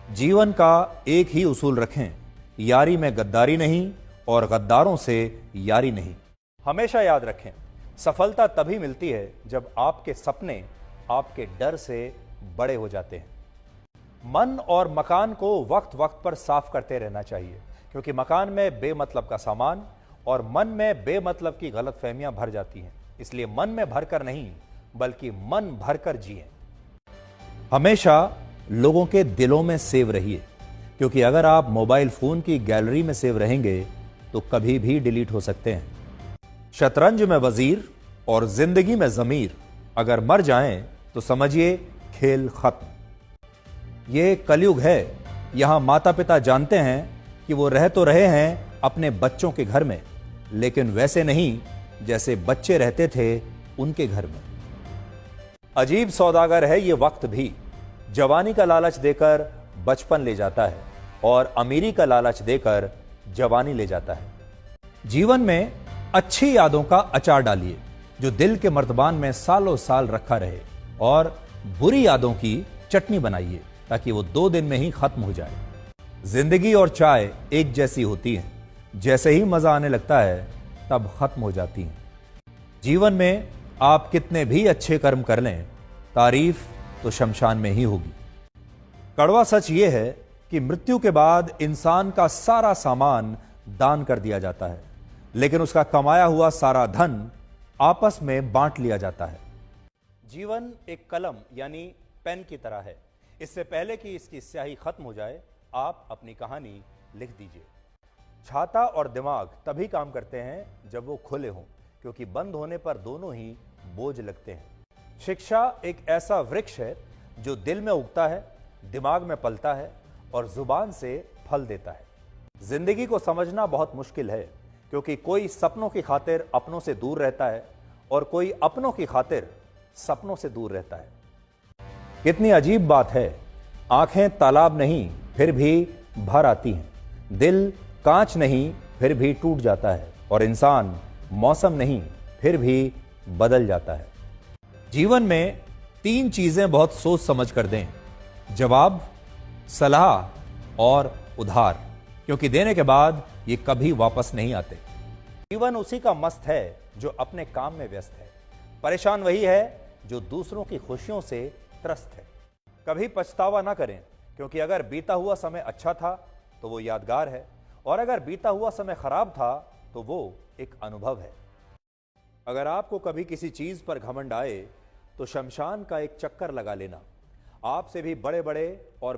जीवन का एक ही उसूल रखें, यारी में गद्दारी नहीं और गद्दारों से यारी नहीं। हमेशा याद रखें, सफलता तभी मिलती है जब आपके सपने आपके डर से बड़े हो जाते हैं। मन और मकान को वक्त वक्त पर साफ करते रहना चाहिए, क्योंकि मकान में बेमतलब का सामान और मन में बेमतलब की गलतफहमियां भर जाती हैं। इसलिए मन में भरकर नहीं, बल्कि मन भरकर जिएं। हमेशा लोगों के दिलों में सेव रहिए, क्योंकि अगर आप मोबाइल फोन की गैलरी में सेव रहेंगे तो कभी भी डिलीट हो सकते हैं। शतरंज में वजीर और जिंदगी में जमीर अगर मर जाएं तो समझिए खेल खत्म। ये कलयुग है, यहां माता पिता जानते हैं कि वो रह तो रहे हैं अपने बच्चों के घर में, लेकिन वैसे नहीं जैसे बच्चे रहते थे उनके घर में। अजीब सौदागर है ये वक्त भी, जवानी का लालच देकर बचपन ले जाता है और अमीरी का लालच देकर जवानी ले जाता है। जीवन में अच्छी यादों का अचार डालिए जो दिल के मर्तबान में सालों साल रखा रहे, और बुरी यादों की चटनी बनाइए ताकि वो 2 दिन में ही खत्म हो जाए। जिंदगी और चाय एक जैसी होती हैं, जैसे ही मजा आने लगता है तब खत्म हो जाती हैं। जीवन में आप कितने भी अच्छे कर्म कर लें, तारीफ तो शमशान में ही होगी। कड़वा सच यह है कि मृत्यु के बाद इंसान का सारा सामान दान कर दिया जाता है, लेकिन उसका कमाया हुआ सारा धन आपस में बांट लिया जाता है। जीवन एक कलम यानी पेन की तरह है। इससे पहले कि इसकी स्याही खत्म हो जाए, आप अपनी कहानी लिख दीजिए। छाता और दिमाग तभी काम करते हैं जब वो खुले हों, क्योंकि बंद होने पर दोनों ही बोझ लगते हैं। शिक्षा एक ऐसा वृक्ष है जो दिल में उगता है, दिमाग में पलता है और जुबान से फल देता है। जिंदगी को समझना बहुत मुश्किल है, क्योंकि कोई सपनों की खातिर अपनों से दूर रहता है और कोई अपनों की खातिर सपनों से दूर रहता है। कितनी अजीब बात है, आंखें तालाब नहीं फिर भी भर आती हैं, दिल कांच नहीं फिर भी टूट जाता है, और इंसान मौसम नहीं फिर भी बदल जाता है। जीवन में 3 चीजें बहुत सोच समझ कर दें: जवाब, सलाह और उधार, क्योंकि देने के बाद ये कभी वापस नहीं आते। जीवन उसी का मस्त है जो अपने काम में व्यस्त है। परेशान वही है जो दूसरों की खुशियों से त्रस्त है। कभी पछतावा ना करें, क्योंकि अगर बीता हुआ समय अच्छा था तो वो यादगार है, और अगर बीता हुआ समय खराब था तो वो एक अनुभव है। अगर आपको कभी किसी चीज पर घमंड आए तो शमशान का एक चक्कर लगा लेना। आपसे भी बड़े बड़े और